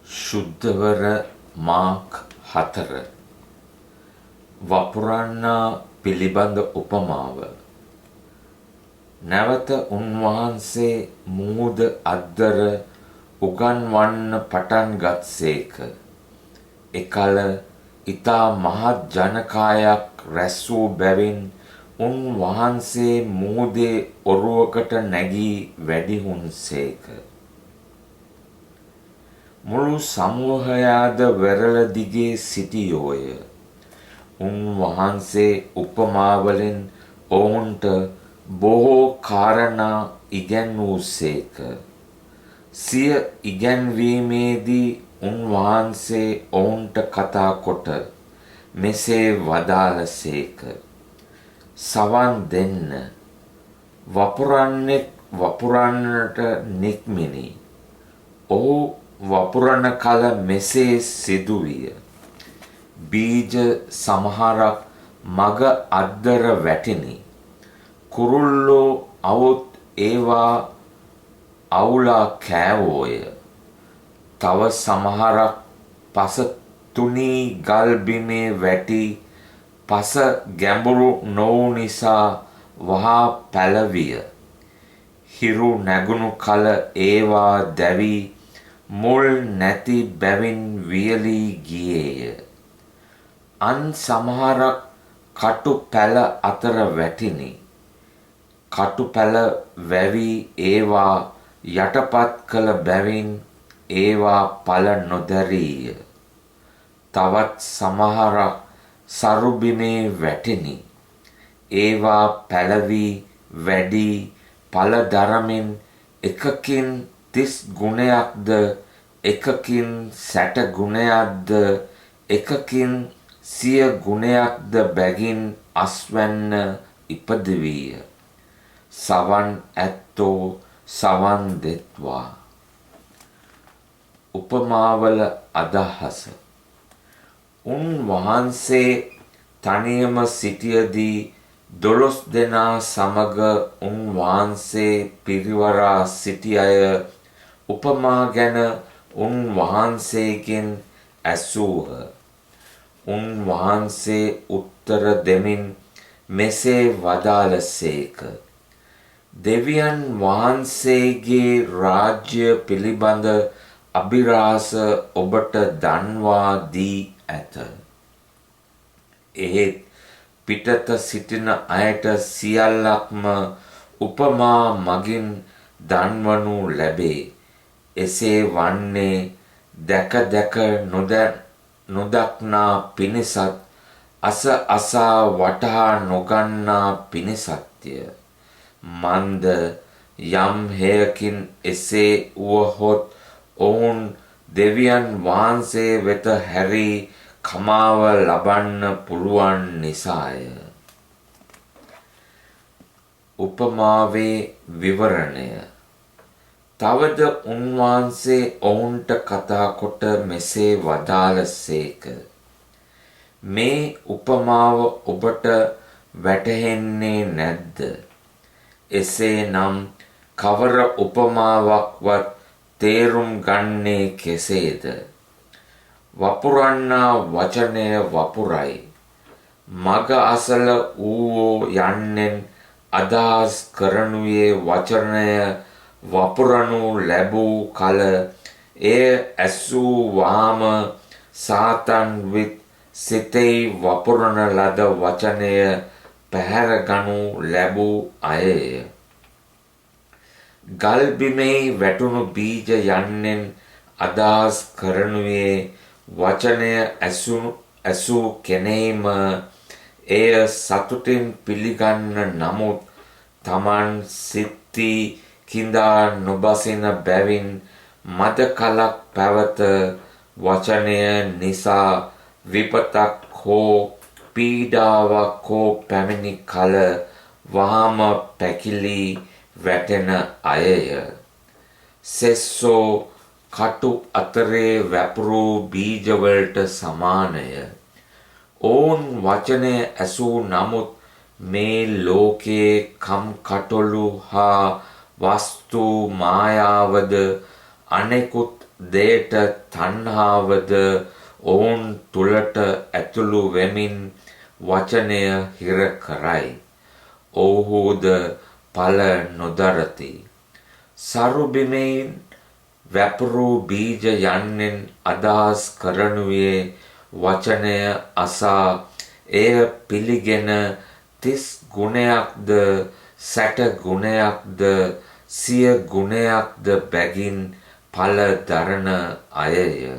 ශුද්ධවර mark 4 වපුරන්නා පිළිබඳ උපමාව. නැවත උන්වහන්සේ මුහුද අද්දර උගන්වන්න පටන් ගත්සේක. එකල ඊතා මහත් ජනකායක් රැස් වූ බැවින් උන්වහන්සේ මුහුදේ ඔරුවකට නැගී වැඩිහුන්සේක. මුළු සමූහයාද වෙරළ දිගේ සිටියෝය. උන්වහන්සේ උපමාවලින් ඔවුන්ට බොහෝ කාරණා ඉගැන්වූසේක. සිය ඉගැන්වීමේදී උන්වහන්සේ ඔවුන්ට කතා කොට මෙසේ වදාළසේක. සවන් දෙන්න. වපුරන්නෙක් වපුරන්නට නික්මිනි. ඔහු වපුරන කල මෙසේ සිදුවිය. බීජ සමහරක් මග අද්දර වැටිනි. කුරුල්ලෝ අවුත් ඒවා අවුලා කෑවෝය. තව සමහරක් පස තුනී ගල් බිමේ වැටි පස ගැඹුරු නොවු නිසා වහා පැලවිය. හිරු නැගුණු කල ඒවා දැවි මුල් නැති බැවින් වියලී ගියේය. අන් සමහරක් කටු පැල අතර වැටිනි. කටු පැල වැවි ඒවා යටපත් කළ බැවින් ඒවා ඵල නොදැරීය. තවත් සමහරක් සරුබිමේ වැටිනි. ඒවා පැලවි වැඩි ඵල දරමින් එකකින් 30 ගුණයක්ද එකකින් 60 ගුණයක්ද එකකින් 100 ගුණයක්ද බැගින් අස්වැන්න ඉපදවිය. සවන් ඇත්තෝ සවන් දෙත්වා. උපමාවල අදහස. උන්වහන්සේ තනියම සිටියදී 12 දෙනා සමග උන්වහන්සේ පිරිවරා සිටි අය උපමා ගැන උන්වහන්සේගෙන් ඇසූහ. උන්වහන්සේ උත්තර දෙමින් මෙසේ වදාළසේක. දෙවියන් වහන්සේගේ රාජ්‍ය පිළිබඳ අභිරහස ඔබට දන්වා දී ඇත. එහෙත් පිටත සිටින අයට සියල්ලක්ම උපමා මගින් දන්වනු ලැබේ. එසේ වන්නේ දැක දැක නොදක්නා පිණිසත් අස අසා වටහා නොගන්නා පිණිසත්ය. මන්ද යම් හේයකින් එසේ වුවහොත් ඔවුන් දෙවියන් වහන්සේ වෙත හැරී කමාව ලබන්න පුළුවන් නිසාය. උපමාවේ විවරණය. තවද උන්වහන්සේ ඔවුන්ට කතා කොට මෙසේ වදාළසේක. මේ උපමාව ඔබට වැටහෙන්නේ නැද්ද? එසේනම් කවර උපමාවක්වත් තේරුම් ගන්නේ කෙසේද? වපුරන්නා වචනය වපුරයි. මග අසල ඌවෝ යන්නෙන් අදහස් කරනුයේ වචනය වපුරනු ලැබූ කල එය ඇසූ වාම සාතන් විත් සිතෙහි වපුරන ලද වචනය පැහැරගනු ලැබූ අයය. ගල් බිමෙහි වැටුණු බීජ යන්නෙන් අදහස් කරනුයේ වචනය ඇසූ කෙනෙහිම එය සතුටින් පිළිගන්න නමුත් තමන් සිත්ති කිඳා නොබසින බැවින් මද කලක් පැවත වචනය නිසා විපතක් හෝ පීඩාවක් හෝ පැමිණි කල වහාම පැකිලී වැටෙන අයය. සෙස්සෝ කටු අතරේ වැපුරූ බීජවලට සමානය. ඔවුන් වචනය ඇසූ නමුත් මේ ලෝකයේ කම්කටොළු හා වස්තු මායාවද අනෙකුත් දෙයට තණ්හාවද ඔවුන් තුලට ඇතුළු වෙමින් වචනය හිර කරයි. ඔවුහුද ඵල නොදරති. සරුබිමෙන් වැපුරු බීජ යන්නෙන් අදහස් කරනුයේ වචනය අසා එය පිළිගෙන 30 ගුණයක්ද 60 ගුණයක්ද 100 ගුණයක්ද බැගින් ඵල දරන අයය.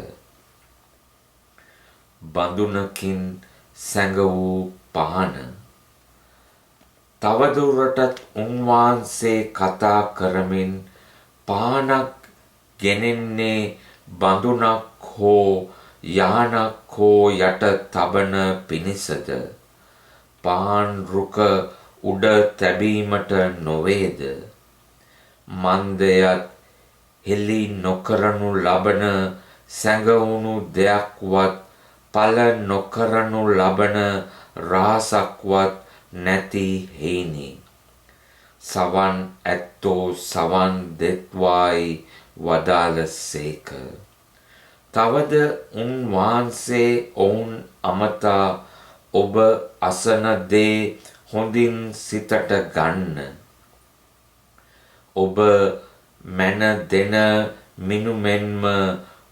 බඳුනකින් සැඟ වූ පහන. තවදුරටත් උන්වහන්සේ කතා කරමින් පහනක් ගෙනෙන්නේ බඳුනක් හෝ යහනක් හෝ යට තබන පිණිසද පහන් රුක උඩ තැබීමට නොවේද? මන්දයත් හෙළි නොකරනු ලබන සැඟවුණු දෙයක්වත් ඵල නොකරනු ලබන රහසක්වත් නැති හේනි. සවන් ඇත්තෝ සවන් දෙත්වායි වදාළසේක. තවද උන්වහන්සේ ඔවුන් අමතා ඔබ අසන දේ හොඳින් සිතට ගන්න. ඔබ මැන දෙන මිනුමෙන්ම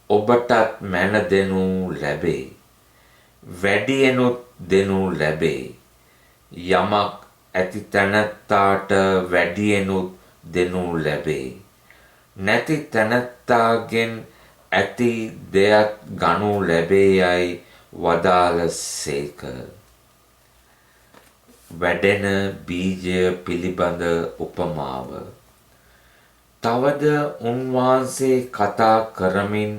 ඔබටත් මැන දෙනු ලැබේ. වැඩියෙනුත් දෙනු ලැබේ. යමක් ඇති තැනැත්තාට වැඩියෙනුත් දෙනු ලැබේ. නැති තැනැත්තාගෙන් ඇති දෙයක් ගනු ලැබේයයි වදාළසේක. වැඩෙන බීජය පිළිබඳ උපමාව. තවද උන්වහන්සේ කතා කරමින්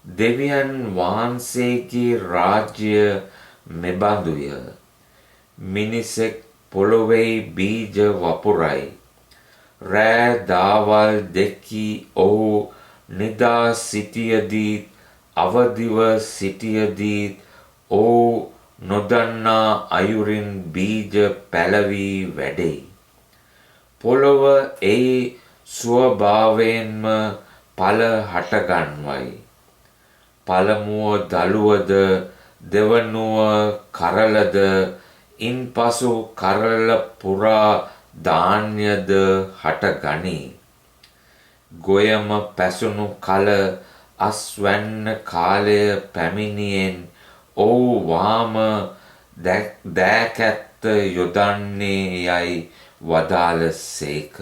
දෙවියන් වහන්සේගේ රාජ්‍ය මෙබඳුය. මිනිසෙක් පොළොවේ බීජ වපුරයි. රෑ දාවල් දෙකී ඔහු නිදා සිටියදීත් අවදිව සිටියදීත් ඔහු නොදන්නා අයුරින් බීජ පැලවී වැඩෙයි. පොළොව එහි ස්වභාවයෙන්ම ඵල හටගන්වයි. පළමුව දළුවද දෙවනුව කරලද ඉන්පසු කරල පුරා ධාන්‍යද හටගනී. ගොයම පැසුණු කල අස්වැන්න කාලය පැමිණියෙන් ඔහු වාම දෑකැත්ත යොදන්නේ යයි වදාළසේක.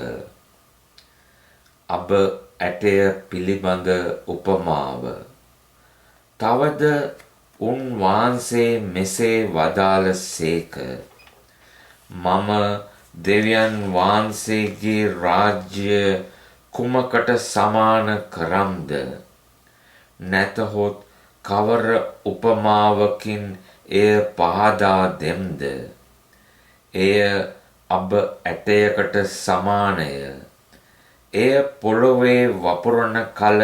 අබ ඇටය පිළිබඳ උපමාව. තවද උන්වහන්සේ මෙසේ වදාළසේක. මම දෙවියන් වහන්සේගේ රාජ්‍ය කුමකට සමාන කරම්ද? නැතහොත් කවර උපමාවකින් එය පහදා දෙම්ද? එය අබ ඇටයකට සමානය. එය පොළොවේ වපුරන කල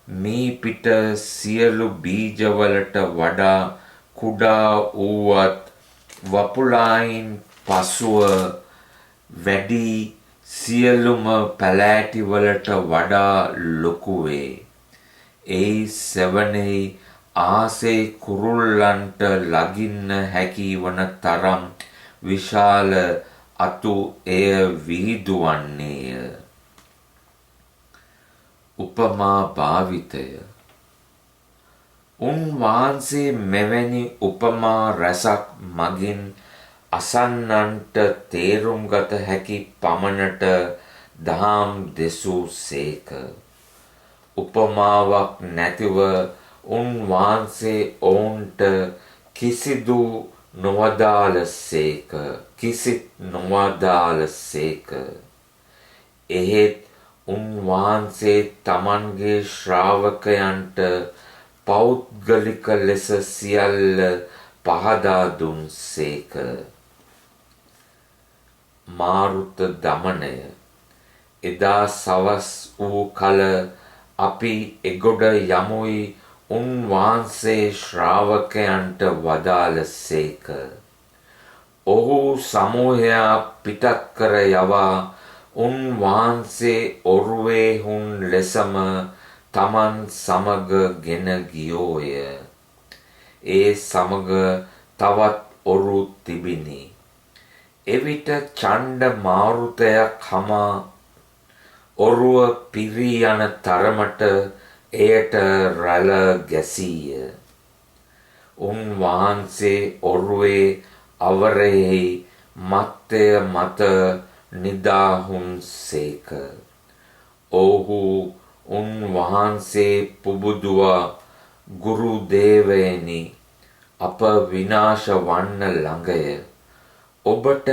මී පිට සියලු බීජවලට වඩා කුඩා වූවත් වපුලායින් පසුව වැඩි සියලුම පැලෑටිවලට වඩා ලොකු වේ. එහි සෙවණෙහි ආසේ කුරුල්ලන්ට ලගින්න හැකි වන තරම් විශාල අතු එය විහිදුවන්නේය. උපමා භාවිතය. උන්වහන්සේ මෙවැනි උපමා රැසක් මගින් අසන්නන්ට තේරුම් ගත හැකි පමණට දහම් දෙසූ සේක. උපමාවක් නැතිව උන්වහන්සේ ඔවුන්ට කිසිදු නොවදාළසේක. කිසිත් නොවදාළසේක. එහෙත් උන්වහන්සේ තමන්ගේ ශ්‍රාවකයන්ට පෞද්ගලික ලෙස සියල්ල පහදා දුන්සේක. මාරුත දමනය. එදා සවස් වූ කල අපි එගොඩ යමුයි උන්වහන්සේ ශ්‍රාවකයන්ට වදාළසේක. ඔහු සමූහයා පිටත් කර යවා උන්වහන්සේ ඔරුවේ හුන් ලෙසම තමන් සමග ගෙන ගියෝය. ඒ සමග තවත් ඔරු තිබිනි. එවිට චණ්ඩ මාරුතයක් හමා ඔරුව පිරී යන තරමට එයට රැළ ගැසීය. උන්වහන්සේ ඔරුවේ අවරයෙහි මත්තය මත නිදාහුන්සේක. ඔවුහු උන්වහන්සේ පුබුදුවා, ගුරුදේවයනි, අප විනාශ වන්න ළඟය. ඔබට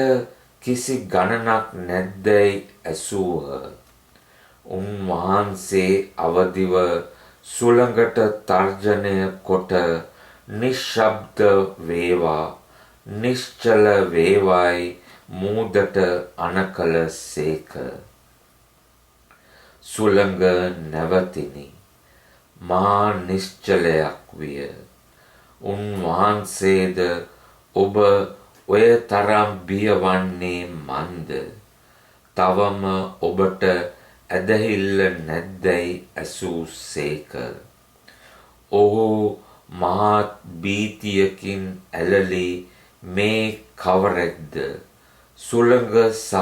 කිසි ගණනක් නැද්දැයි ඇසූහ. උන්වහන්සේ අවදිව සුළඟට තර්ජනය කොට නිශ්ශබ්ද වේවා, නිශ්චල වේවායි මූදට අණකල සේක. සුළඟ නැවතිනි. මහා නිශ්චලයක් විය. උන්වහන්සේද ඔබ ඔය තරම් බියවන්නේ මන්ද? තවම ඔබට ඇදහිල්ල නැද්දැයි ඇසූ සේක. ඔහු මහත් භීතියකින් ඇලලි මේ කවරෙක්ද? සුළඟ සහ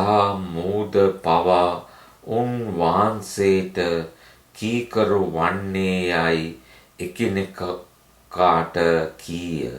මූද පවා උන්වහන්සේට කීකරු වන්නේ යයි එකිනෙකාට කීය.